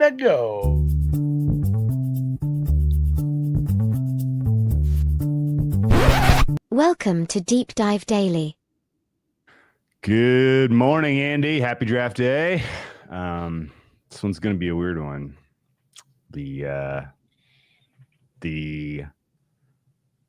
Let go. Welcome to Deep Dive Daily. Good morning, Andy. Happy draft day. This one's going to be a weird one. The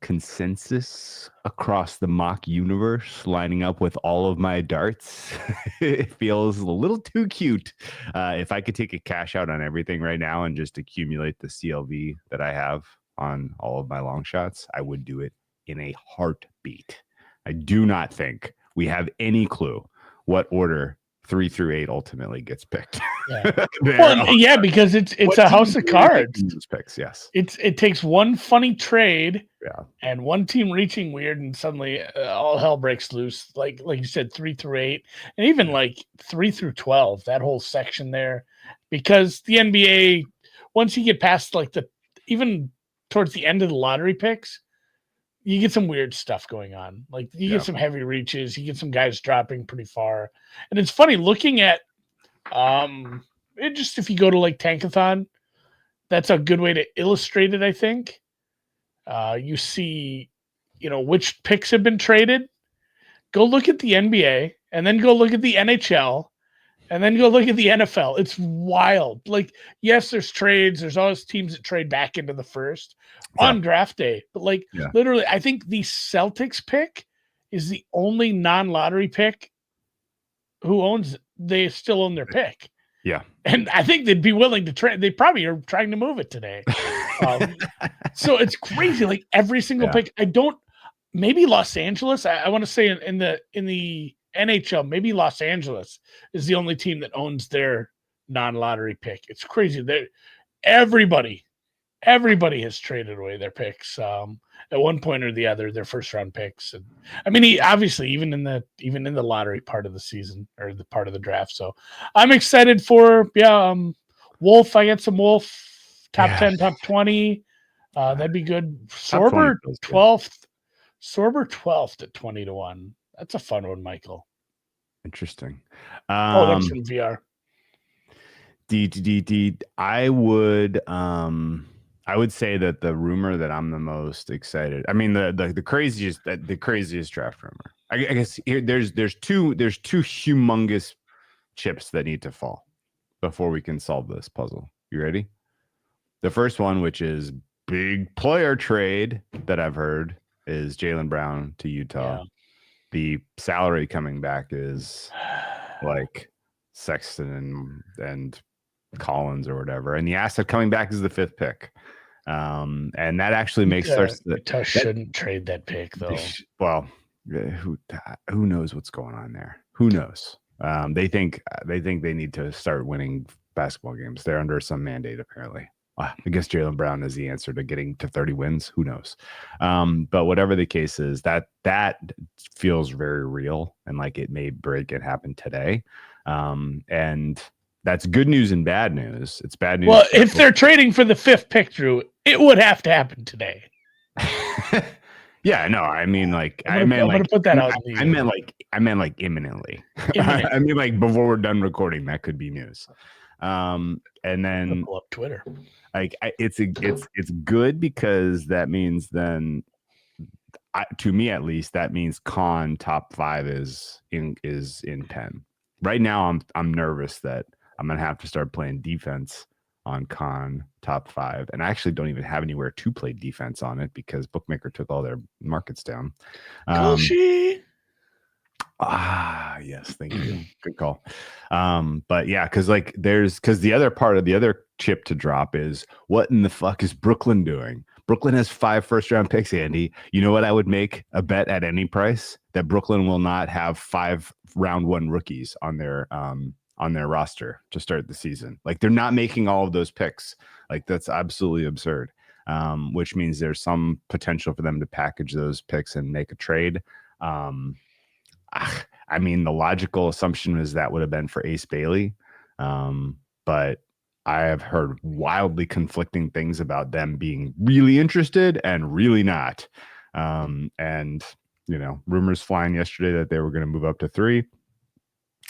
consensus across the mock universe lining up with all of my darts, it feels a little too cute. If I could take a cash out on everything right now and just accumulate the CLV that I have on all of my long shots, I would do it in a heartbeat. I do not think we have any clue what order 3 through 8 ultimately gets picked. Yeah, well, yeah, because it's a house of cards. Picks, yes. It takes one funny trade, yeah, and one team reaching weird, and suddenly all hell breaks loose. Like you said, 3 through 8, and even like 3 through 12. That whole section there, because the NBA, once you get past like even towards the end of the lottery picks, you get some weird stuff going on. Like you get some heavy reaches, you get some guys dropping pretty far. And it's funny looking at if you go to like Tankathon, that's a good way to illustrate it, I think. You see, which picks have been traded. Go look at the NBA and then go look at the NHL and then go look at the NFL. It's wild. Like, yes, there's trades. There's always teams that trade back into the first on draft day. But literally, I think the Celtics pick is the only non-lottery pick who owns it. They still own their pick. Yeah. And I think they'd be willing to trade. They probably are trying to move it today. So it's crazy. Like every single pick. Maybe Los Angeles. I want to say in the NHL, maybe Los Angeles is the only team that owns their non-lottery pick. It's crazy. Everybody has traded away their picks at one point or the other, their first round picks. And I mean, obviously even in the lottery part of the season or the part of the draft. So I'm excited for Wolf. I got some Wolf top 10, top 20. That'd be good. Sorber 12th. Sorber 12th at 20-1. That's a fun one, Michael. Interesting. That's from VR. I would say that the rumor that I'm the most excited. I mean, the craziest draft rumor. I guess here there's two humongous chips that need to fall before we can solve this puzzle. You ready? The first one, which is big player trade that I've heard, is Jaylen Brown to Utah. Yeah. The salary coming back is like Sexton and Collins or whatever, and the asset coming back is the 5th pick. And that actually makes Utah shouldn't trade that pick though. Well, who knows what's going on there? Who knows? They think they need to start winning basketball games. They're under some mandate apparently. I guess Jaylen Brown is the answer to getting to 30 wins. Who knows? But whatever the case is, that feels very real and like it may break and happen today. And that's good news and bad news. It's bad news. Well, if they're trading for the 5th pick, Drew, it would have to happen today. Yeah, no, I mean, like, I'm gonna put that out. I meant like imminently. I mean, like before we're done recording, that could be news. And then pull up Twitter. Like it's good because that means then, to me at least, that means Con top 5 is in pen. Right now, I'm nervous that I'm gonna have to start playing defense on Con top 5, and I actually don't even have anywhere to play defense on it because Bookmaker took all their markets down. Yes, thank you. Good call. But yeah, because the other chip to drop is what in the fuck is Brooklyn doing? Brooklyn has 5 first-round picks, Andy. You know what I would make a bet at any price? That Brooklyn will not have 5 round 1 rookies on their roster to start the season. Like they're not making all of those picks. Like that's absolutely absurd. Which means there's some potential for them to package those picks and make a trade. I mean, the logical assumption is that would have been for Ace Bailey. But I have heard wildly conflicting things about them being really interested and really not. And, rumors flying yesterday that they were going to move up to 3.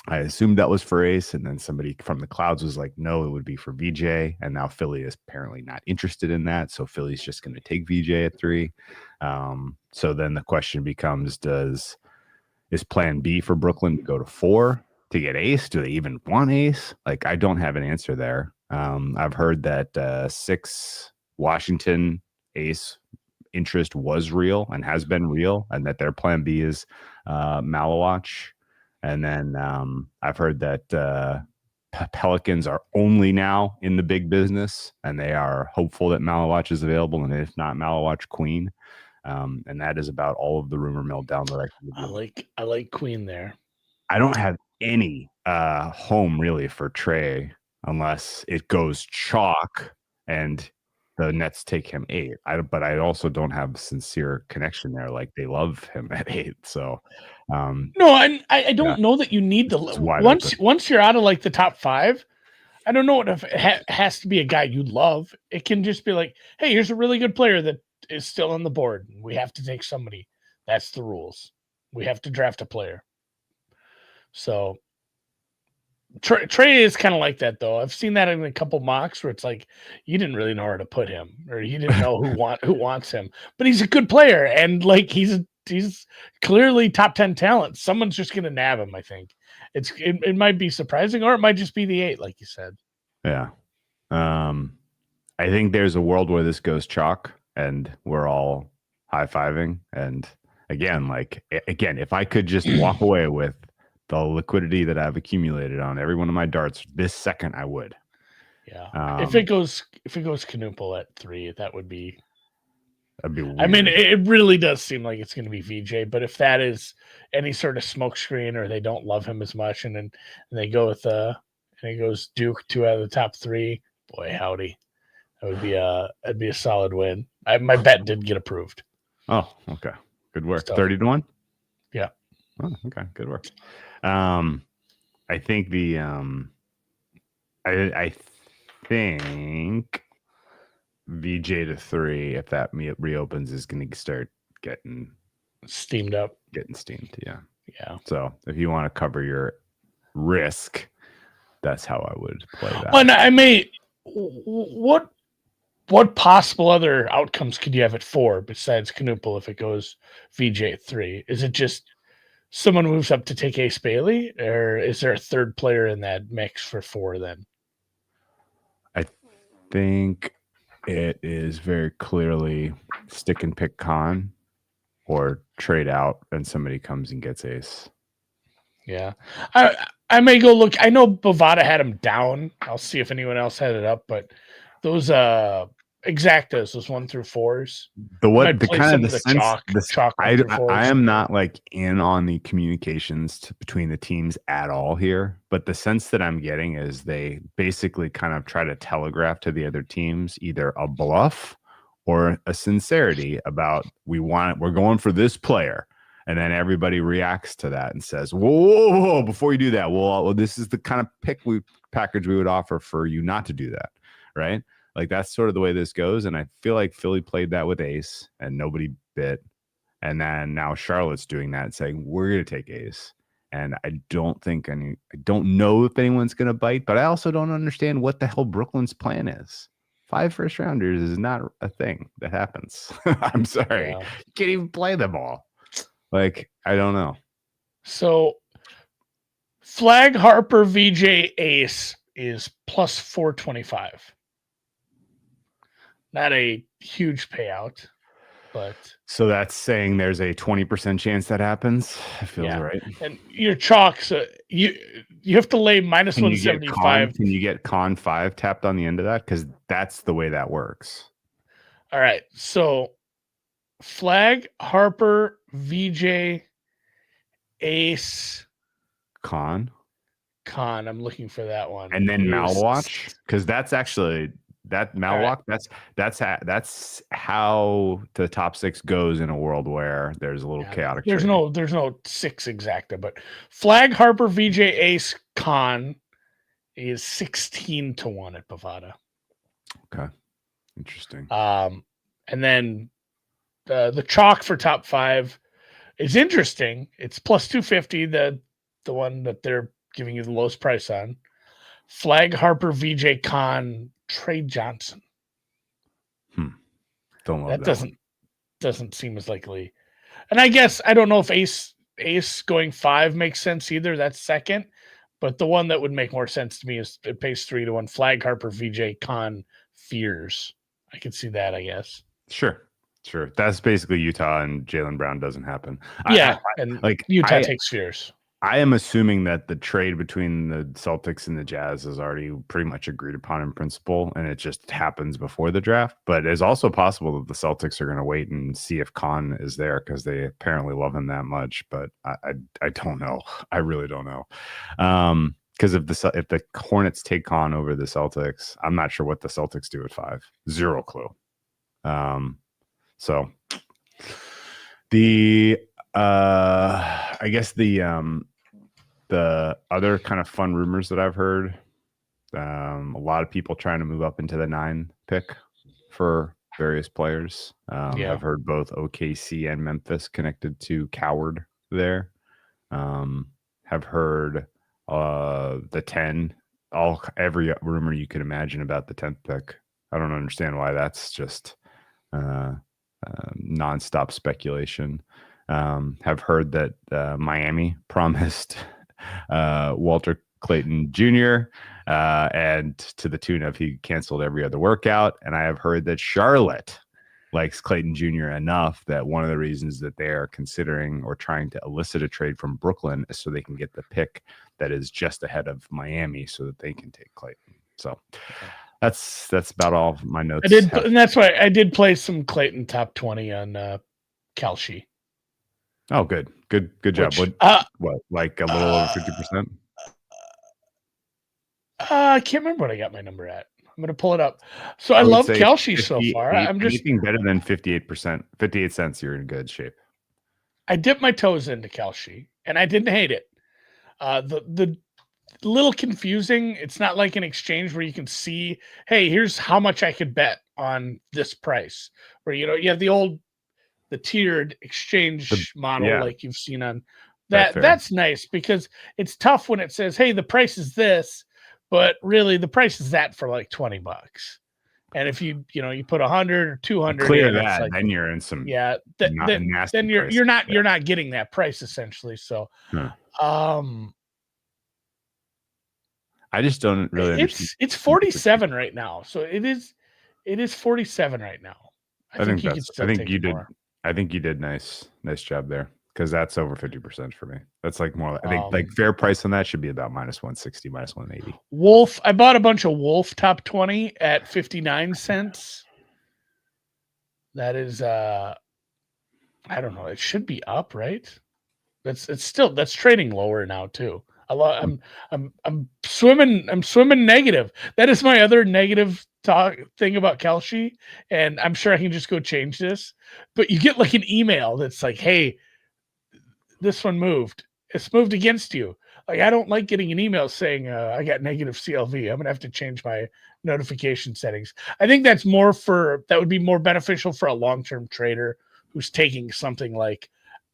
I assumed that was for Ace, and then somebody from the clouds was like, no, it would be for VJ. And now Philly is apparently not interested in that. So Philly's just going to take VJ at 3. So then the question becomes, is plan B for Brooklyn to go to 4 to get Ace? Do they even want Ace? Like, I don't have an answer there. I've heard that 6 Washington Ace interest was real and has been real, and that their plan B is Malawatch. And then I've heard that Pelicans are only now in the big business, and they are hopeful that Malawatch is available, and if not, Malawatch Queen. And that is about all of the rumor mill down that I can give you. I like Queen there. I don't have any home really for Trey unless it goes chalk and the Nets take him 8. But I also don't have sincere connection there. Like, they love him at 8. So no, I don't know that you need to once you're out of like the top 5. I don't know if it has to be a guy you love. It can just be like, hey, here's a really good player that is still on the board. We have to take somebody. That's the rules. We have to draft a player. So Trey is kind of like that, though. I've seen that in a couple mocks where it's like you didn't really know where to put him, or you didn't know who wants him. But he's a good player, and like he's clearly top 10 talent. Someone's just going to nab him. I think it might be surprising, or it might just be the 8, like you said. Yeah, I think there's a world where this goes chalk, and we're all high-fiving. And again, if I could just walk away with the liquidity that I've accumulated on every one of my darts this second, I would. Yeah. If it goes Knuppel at 3, that'd be weird. I mean, it really does seem like it's going to be VJ, but if that is any sort of smokescreen, or they don't love him as much, and they go with and it goes Duke 2 out of the top 3, boy howdy, that would be a solid win. My bet did get approved. Oh, okay, good work. 30-1. Yeah. Oh, okay, good work. I think the I think VJ to 3, if that reopens, is going to start getting steamed up. Yeah. So if you want to cover your risk, that's how I would play that. Well, I may. What possible other outcomes could you have at 4 besides Knuppel if it goes VJ at 3? Is it just someone moves up to take Ace Bailey, or is there a third player in that mix for 4 then? I think it is very clearly stick and pick Con, or trade out and somebody comes and gets Ace. Yeah. I may go look. I know Bovada had him down. I'll see if anyone else had it up, but those exactas, those 1 through 4s. I am not like in on the communications between the teams at all here, but the sense that I'm getting is they basically kind of try to telegraph to the other teams either a bluff or a sincerity about we're going for this player. And then everybody reacts to that and says, whoa, before you do that, well, this is the kind of package we would offer for you not to do that, right? Like, that's sort of the way this goes. And I feel like Philly played that with Ace and nobody bit. And then now Charlotte's doing that, saying, we're going to take Ace. And I don't know if anyone's going to bite, but I also don't understand what the hell Brooklyn's plan is. 5 first rounders is not a thing that happens. I'm sorry. Yeah. You can't even play them all. Like, I don't know. So Flag, Harper, VJ, Ace is plus 425. Not a huge payout, but so that's saying there's a 20% chance that happens. It feels right. And your chalk, so you have to lay minus 175. Can you get Con 5 tapped on the end of that? Because that's the way that works. All right. So Flag, Harper, VJ, Ace, Con. I'm looking for that one. And then Malawatch, because that's actually that Malawatch. Right. That's how the top 6 goes in a world where there's a little chaotic. There's no 6 exacta, but Flag, Harper, VJ, Ace, Con is 16-1 at Bovada. Okay, interesting. And then the chalk for top 5 is interesting. It's plus 250. The one that they're giving you the lowest price on. Flag Harper, VJ Khan, Trey Johnson. Don't love that doesn't seem as likely. And I guess I don't know if Ace going 5 makes sense either. That's second. But the one that would make more sense to me is it pays 3-1. Flag Harper, VJ Khan, Fears. I could see that, I guess. Sure. That's basically Utah, and Jaylen Brown doesn't happen. Yeah, and like Utah takes Fears. I am assuming that the trade between the Celtics and the Jazz is already pretty much agreed upon in principle, and it just happens before the draft. But it's also possible that the Celtics are going to wait and see if Khan is there because they apparently love him that much. But I don't know. I really don't know. Because if the Hornets take Khan over the Celtics, I'm not sure what the Celtics do at 5. Zero clue. So the I guess the other kind of fun rumors that I've heard, a lot of people trying to move up into the 9 pick for various players. I've heard both OKC and Memphis connected to Coward there. Have heard the 10, every rumor you can imagine about the 10th pick. I don't understand why that's just nonstop speculation. Have heard that Miami promised Walter Clayton Jr. And to the tune of he canceled every other workout. And I have heard that Charlotte likes Clayton Jr. enough that one of the reasons that they are considering or trying to elicit a trade from Brooklyn is so they can get the pick that is just ahead of Miami so that they can take Clayton. So that's about all of my notes. And that's why I did play some Clayton top 20 on Kalshi. Oh, good job. What, like a little over 50%? I can't remember what I got my number at. I'm going to pull it up. So I love Kalshi so far. I'm just anything better than 58%, 58 cents. You're in good shape. I dipped my toes into Kalshi, and I didn't hate it. The little confusing. It's not like an exchange where you can see, hey, here's how much I could bet on this price. Where you have the tiered exchange model like you've seen on that. That's nice because it's tough when it says, hey, the price is this, but really the price is that for like $20. And if you put 100 or 200 clear that, then you're in some then you're not getting that price essentially. So I just don't really understand. It's 47 right now. So it is 47 right now. I think you did nice job there because that's over 50% for me. That's like more. I think like fair price on that should be about -160, -180. Wolf. I bought a bunch of Wolf top 20 at 59 cents. That is, I don't know. It should be up, right? That's trading lower now too. I'm swimming negative. That is my other negative thing about Kalshi, and I'm sure I can just go change this. But you get like an email that's like, "Hey, this one moved. It's moved against you." Like I don't like getting an email saying I got negative CLV. I'm gonna have to change my notification settings. I think that would be more beneficial for a long-term trader who's taking something like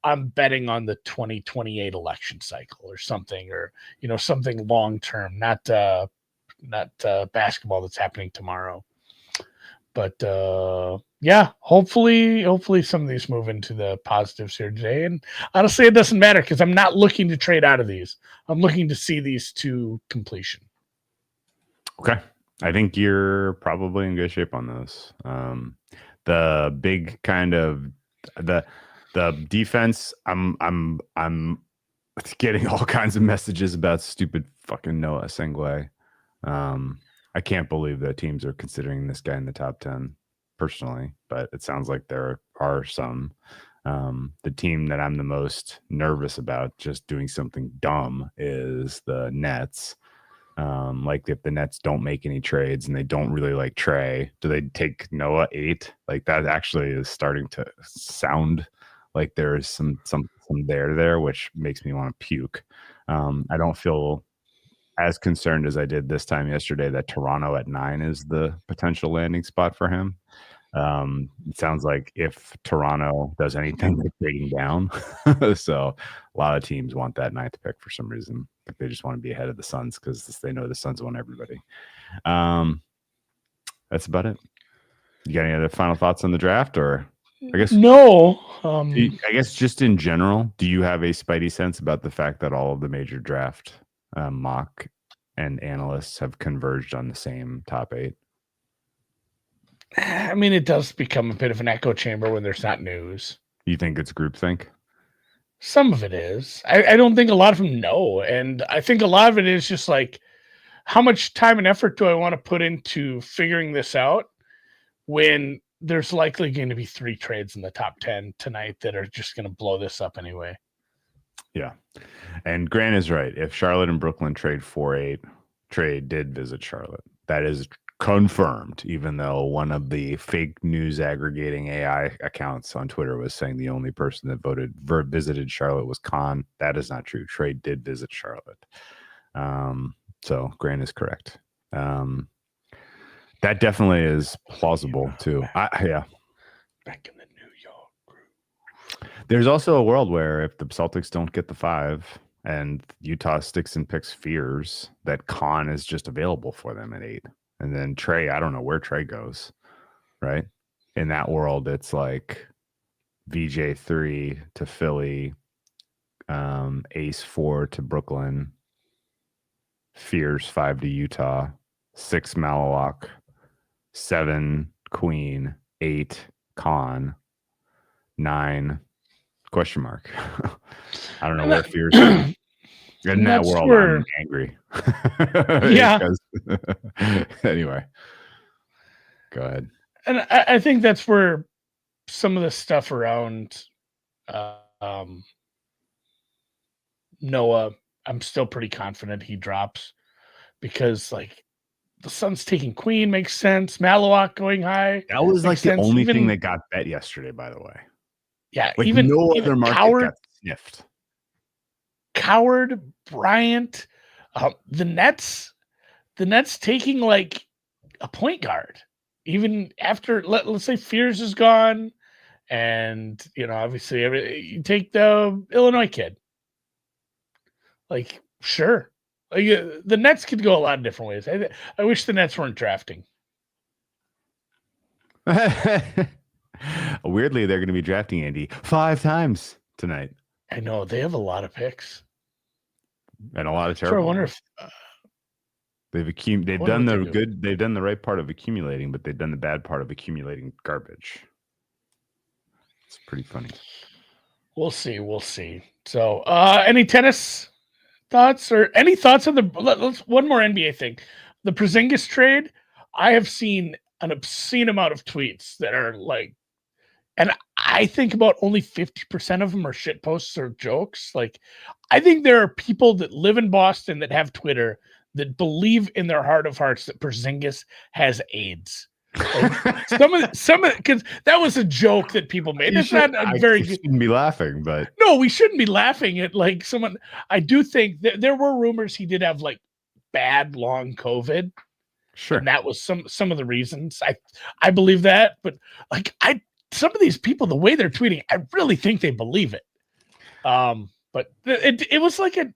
I'm betting on the 2028 election cycle or something, or something long-term, not basketball that's happening tomorrow. But hopefully some of these move into the positives here today. And honestly, it doesn't matter because I'm not looking to trade out of these. I'm looking to see these to completion. Okay. I think you're probably in good shape on those. The big kind of the defense, I'm getting all kinds of messages about stupid fucking Noah Sengue. I can't believe that teams are considering this guy in the top 10 personally, but it sounds like there are some. The team that I'm the most nervous about just doing something dumb is the Nets. Like if the Nets don't make any trades and they don't really like Trey, do they take Noah 8? Like that actually is starting to sound like there is some there, which makes me want to puke. I don't feel as concerned as I did this time yesterday that Toronto at 9 is the potential landing spot for him. It sounds like if Toronto does anything, they're trading down. So a lot of teams want that 9th pick for some reason. but they just want to be ahead of the Suns because they know the Suns want everybody. That's about it. You got any other final thoughts on the draft, or I guess no? I guess just in general, do you have a spidey sense about the fact that all of the major draft mock and analysts have converged on the same top 8? I mean, it does become a bit of an echo chamber when there's not news. You think it's groupthink? Some of it is. I don't think a lot of them know. And I think a lot of it is just like, how much time and effort do I want to put into figuring this out when there's likely going to be 3 trades in the top 10 tonight that are just going to blow this up anyway? Yeah. And Grant is right. If Charlotte and Brooklyn trade 4-8, Trey did visit Charlotte. That is confirmed, even though one of the fake news aggregating AI accounts on Twitter was saying the only person that visited Charlotte was Khan. That is not true. Trey did visit Charlotte. So Grant is correct. That definitely is plausible too. Yeah. Back in the New York group. There's also a world where if the Celtics don't get the 5 and Utah sticks and picks Fears, that Khan is just available for them at 8. And then Trey, I don't know where Trey goes, right? In that world, it's like VJ 3 to Philly, Ace 4 to Brooklyn, Fears 5 to Utah, 6 Malawak, 7 Queen, 8 Khan, 9 question mark. I don't know where Fears is. In that world, I'm angry. Yeah. Anyway, go ahead. And I think that's where some of the stuff around Noah, I'm still pretty confident he drops, because like the Suns taking Queen makes sense. Malawak going high. That was like the sense. only thing that got bet yesterday, by the way. Yeah, like even no other market got sniffed. Coward, Bryant, the Nets taking like a point guard, even after let's say Fears is gone, and obviously you take the Illinois kid. Like, sure, like, the Nets could go a lot of different ways. I wish the Nets weren't drafting. Weirdly, they're going to be drafting Andy 5 times tonight. I know they have a lot of picks. And a lot of terrible. So I wonder if they've done the good. They've done the right part of accumulating, but they've done the bad part of accumulating garbage. It's pretty funny. We'll see. So, any tennis thoughts or any thoughts on let's one more NBA thing. The Porzingis trade. I have seen an obscene amount of tweets that are like, and I think about only 50% of them are shit posts or jokes. Like, I think there are people that live in Boston that have Twitter that believe in their heart of hearts that Porzingis has AIDS. Like, some of because that was a joke that people made. It's not a very good. Shouldn't be laughing, but no, we shouldn't be laughing at like someone. I do think that there were rumors he did have like bad long COVID. Sure, and that was some of the reasons. I believe that, but like some of these people, the way they're tweeting, I really think they believe it. But it was like a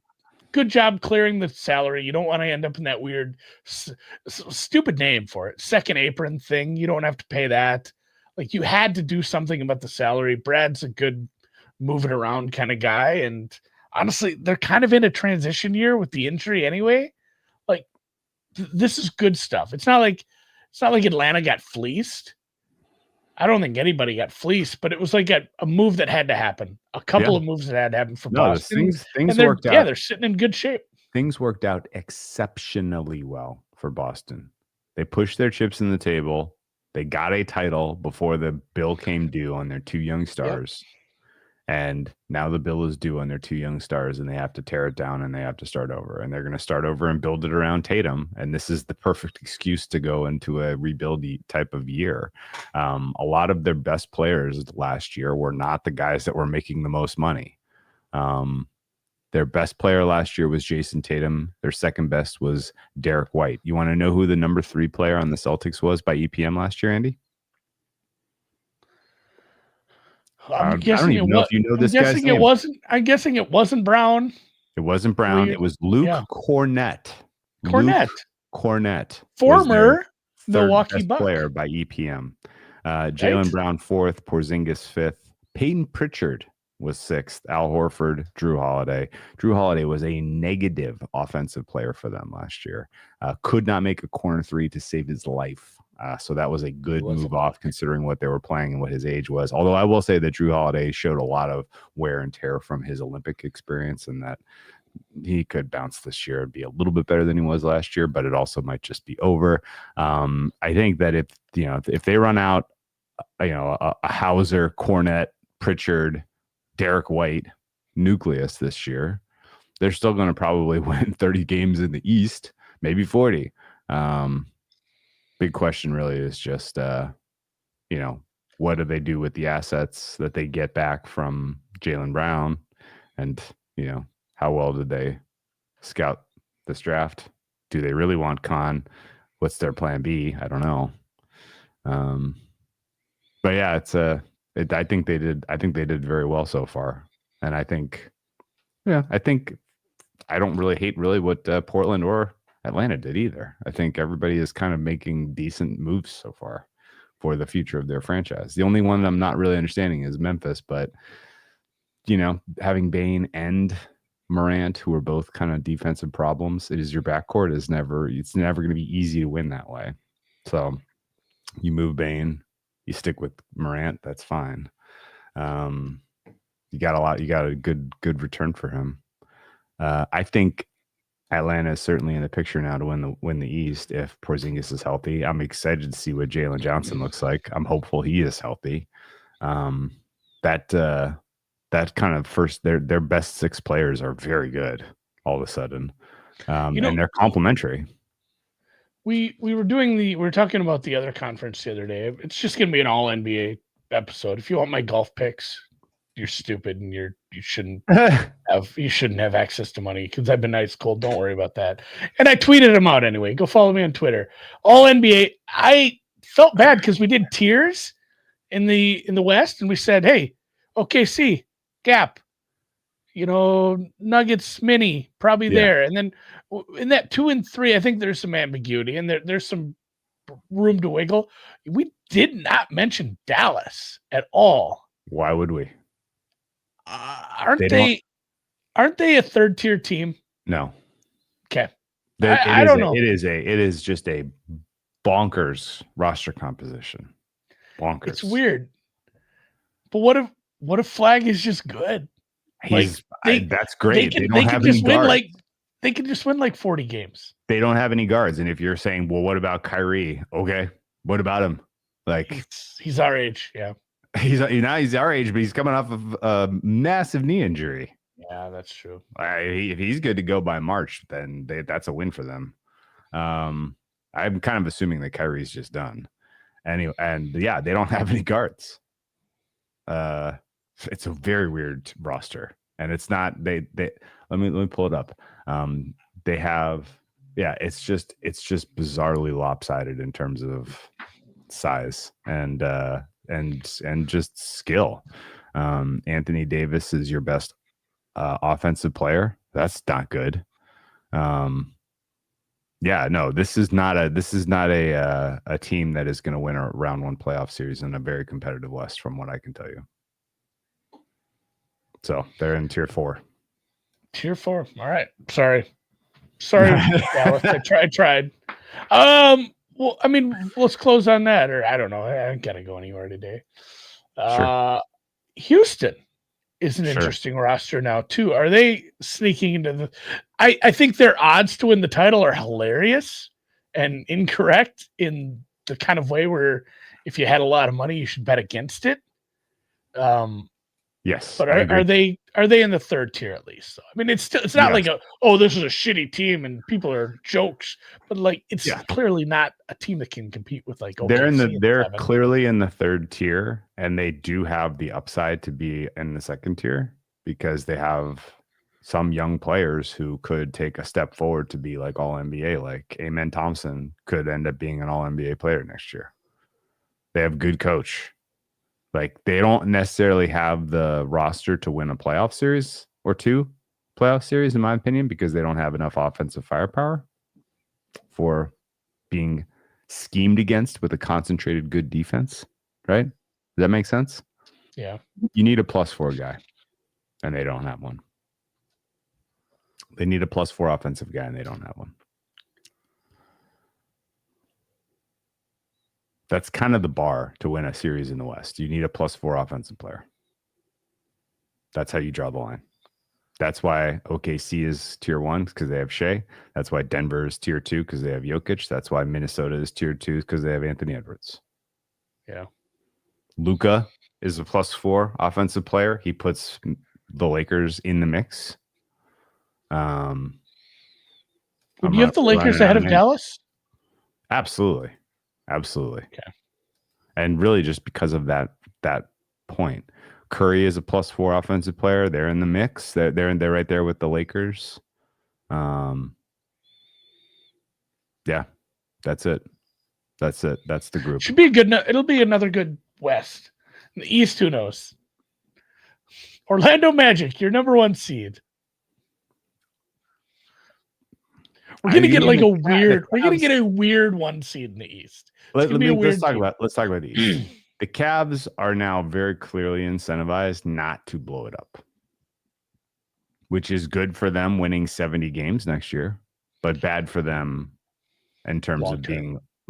good job clearing the salary. You don't want to end up in that weird, stupid name for it, second apron thing. You don't have to pay that. Like, you had to do something about the salary. Brad's a good move it around kind of guy, and honestly, they're kind of in a transition year with the injury anyway. Like, this is good stuff. It's not like Atlanta got fleeced. I don't think anybody got fleeced, but it was like a move that had to happen. A couple of moves that had to happen for Boston. Things worked out. Yeah, they're sitting in good shape. Things worked out exceptionally well for Boston. They pushed their chips in the table. They got a title before the bill came due on their 2 young stars. Yep. And now the bill is due on their 2 young stars, and they have to tear it down and they have to start over. And they're going to start over and build it around Tatum. And this is the perfect excuse to go into a rebuild type of year. A lot of their best players last year were not the guys that were making the most money. Their best player last year was Jason Tatum. Their second best was Derek White. You want to know who the number 3 player on the Celtics was by EPM last year, Andy? I'm guessing I don't even know if you know this guy's name. I'm guessing it wasn't Brown. It wasn't Brown. It was Luke Cornett. Cornett. Luke Cornett. Former third Milwaukee best Buck player by EPM. Jaylen Brown 4th, Porzingis 5th. Peyton Pritchard was 6th. Al Horford, Drew Holiday. Drew Holiday was a negative offensive player for them last year. Could not make a corner three to save his life. So that was a good move off considering what they were playing and what his age was. Although I will say that Drew Holiday showed a lot of wear and tear from his Olympic experience, and that he could bounce this year and be a little bit better than he was last year, but it also might just be over. I think that if they run out, a Hauser, Cornett, Pritchard, Derek White nucleus this year, they're still going to probably win 30 games in the East, maybe 40. Big question really is just, what do they do with the assets that they get back from Jaylen Brown? And, how well did they scout this draft? Do they really want Khan? What's their plan B? I don't know. But yeah, I think they did very well so far. And I think I don't really hate what Portland or Atlanta did either. I think everybody is kind of making decent moves so far for the future of their franchise. The only one I'm not really understanding is Memphis, but having Bane and Morant, who are both kind of defensive problems, it is your backcourt it's never going to be easy to win that way. So you move Bane, you stick with Morant, that's fine. You got a good return for him. I think Atlanta is certainly in the picture now to win the East if Porzingis is healthy. I'm excited to see what Jalen Johnson looks like. I'm hopeful he is healthy. That kind of first, their best 6 players are very good all of a sudden, and they're complementary. We were talking about the other conference the other day. It's just going to be an all NBA episode. If you want my golf picks, you're stupid and you shouldn't have access to money because I've been ice cold. Don't worry about that. And I tweeted them out anyway. Go follow me on Twitter. All NBA. I felt bad because we did tiers in the West, and we said, hey, OKC, Gap, Nuggets, Mini, probably there. And then in that 2 and 3, I think there's some ambiguity and there's some room to wiggle. We did not mention Dallas at all. Why would we? Aren't they a third tier team? No. Okay. I don't know. It is just a bonkers roster composition. Bonkers. It's weird. But what if Flag is just good? That's great. They can just win like 40 games. They don't have any guards. And if you're saying, well, what about Kyrie? Okay. What about him? Like he's our age. Yeah. He's our age, but he's coming off of a massive knee injury. Yeah, that's true. If he's good to go by March, then that's a win for them. I'm kind of assuming that Kyrie's just done. Anyway, and yeah, they don't have any guards. It's a very weird roster, and it's not let me pull it up. They have it's just bizarrely lopsided in terms of size and just skill. Anthony Davis is your best offensive player. That's not good. This is not a team that is going to win a round 1 playoff series in a very competitive West, from what I can tell you. So they're in tier 4. Tier 4. All right. Sorry, Dallas. I tried. Well, I mean, let's close on that, or I don't know. I ain't gotta go anywhere today. Sure. Houston is an interesting roster now too. Are they sneaking into the? I think their odds to win the title are hilarious and incorrect in the kind of way where if you had a lot of money, you should bet against it. Yes, but are they in the third tier at least? I mean, it's not like this is a shitty team and people are jokes, but like it's clearly not a team that can compete with like they're clearly in the third tier, and they do have the upside to be in the second tier because they have some young players who could take a step forward to be like all NBA. Like Amen Thompson could end up being an all NBA player next year. They have good coach. Like they don't necessarily have the roster to win a playoff series or 2, playoff series, in my opinion, because they don't have enough offensive firepower for being schemed against with a concentrated good defense, right? Does that make sense? Yeah. You need a +4 guy, and they don't have one. They need a +4 offensive guy, and they don't have one. That's kind of the bar to win a series in the West. You need a +4 offensive player. That's how you draw the line. That's why OKC is tier 1 because they have Shea. That's why Denver is tier 2 because they have Jokic. That's why Minnesota is tier 2 because they have Anthony Edwards. Yeah. Luka is a +4 offensive player. He puts the Lakers in the mix. Would you have the Lakers ahead of Dallas? Absolutely. Okay. And really just because of that point. Curry is a +4 offensive player. They're in the mix. They're right there with the Lakers. Yeah, that's it. That's the group. Should be good. It'll be another good West. In the East, who knows? Orlando Magic, your number 1 seed. We're gonna get like a weird. We're gonna get a weird 1 seed in the East. Let's talk about the East. The Cavs are now very clearly incentivized not to blow it up, which is good for them winning 70 games next year, but bad for them in terms of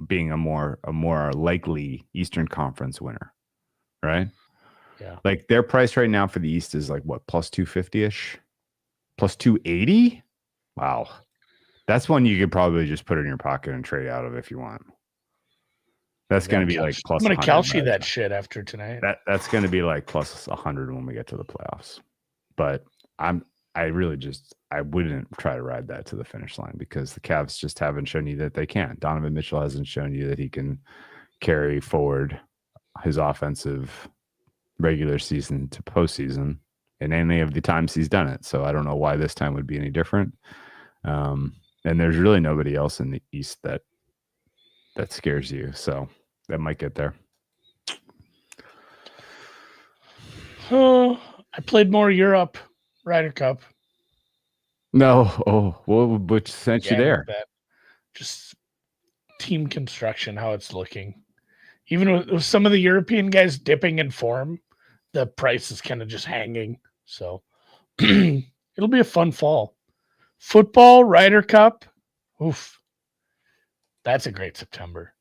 being a more likely Eastern Conference winner, right? Yeah. Like their price right now for the East is like what, +250-ish, +280? Wow. That's one you could probably just put in your pocket and trade out of if you want. That's going to be like plus. I'm going to Kelce that shit after tonight. That's going to be like plus 100 when we get to the playoffs. But I wouldn't try to ride that to the finish line because the Cavs just haven't shown you that they can. Donovan Mitchell hasn't shown you that he can carry forward his offensive regular season to postseason in any of the times he's done it. So I don't know why this time would be any different. And there's really nobody else in the East that scares you. So that might get there. Oh, I played more Europe Ryder Cup. No. Oh, well, which sent you there? Just team construction, how it's looking. Even with some of the European guys dipping in form, the price is kind of just hanging. So it'll be a fun fall. Football, Ryder Cup. Oof. That's a great September.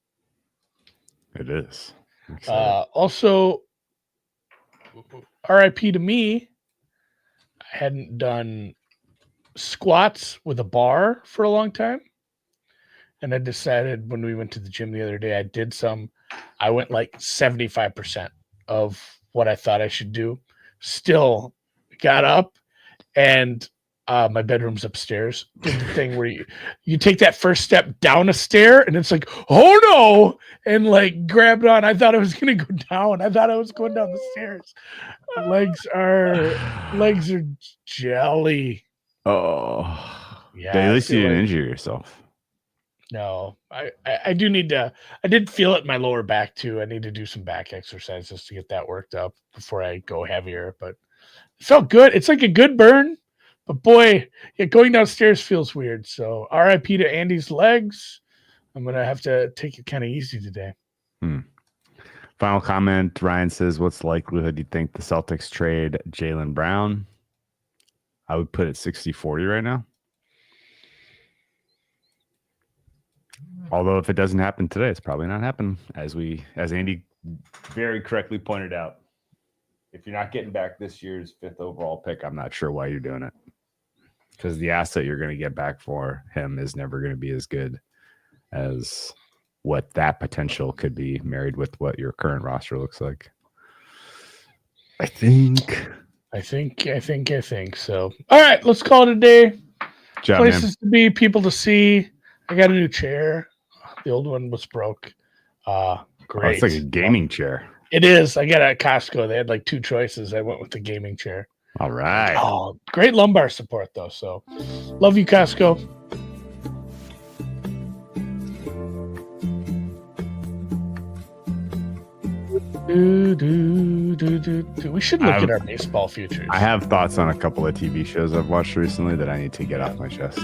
It is. Also, RIP to me. I hadn't done squats with a bar for a long time. And I decided when we went to the gym the other day, I did some. I went like 75% of what I thought I should do. Still got up and my bedroom's upstairs. Did the thing where you take that first step down a stair and it's like, oh no, and like grabbed on. I thought I was gonna go down. I thought I was going down the stairs. Legs are jelly. Oh yeah. At least you didn't injure yourself. No, I do need to. I did feel it in my lower back too. I need to do some back exercises to get that worked up before I go heavier. But it felt good. It's like a good burn. But boy, going downstairs feels weird. So RIP to Andy's legs. I'm going to have to take it kind of easy today. Final comment. Ryan says, what's the likelihood you think the Celtics trade Jaylen Brown? I would put it 60-40 right now. Although if it doesn't happen today, it's probably not happening. As Andy very correctly pointed out, if you're not getting back this year's 5th overall pick, I'm not sure why you're doing it. Because the asset you're going to get back for him is never going to be as good as what that potential could be married with what your current roster looks like. I think so. All right, let's call it a day. Job, places to be, people to see. I got a new chair. The old one was broke. Great. It's like a gaming chair. It is. I got it at Costco. They had like 2 choices. I went with the gaming chair. All right. Oh, great lumbar support though. So love you, Costco. We should look at our baseball futures. I have thoughts on a couple of TV shows I've watched recently that I need to get off my chest.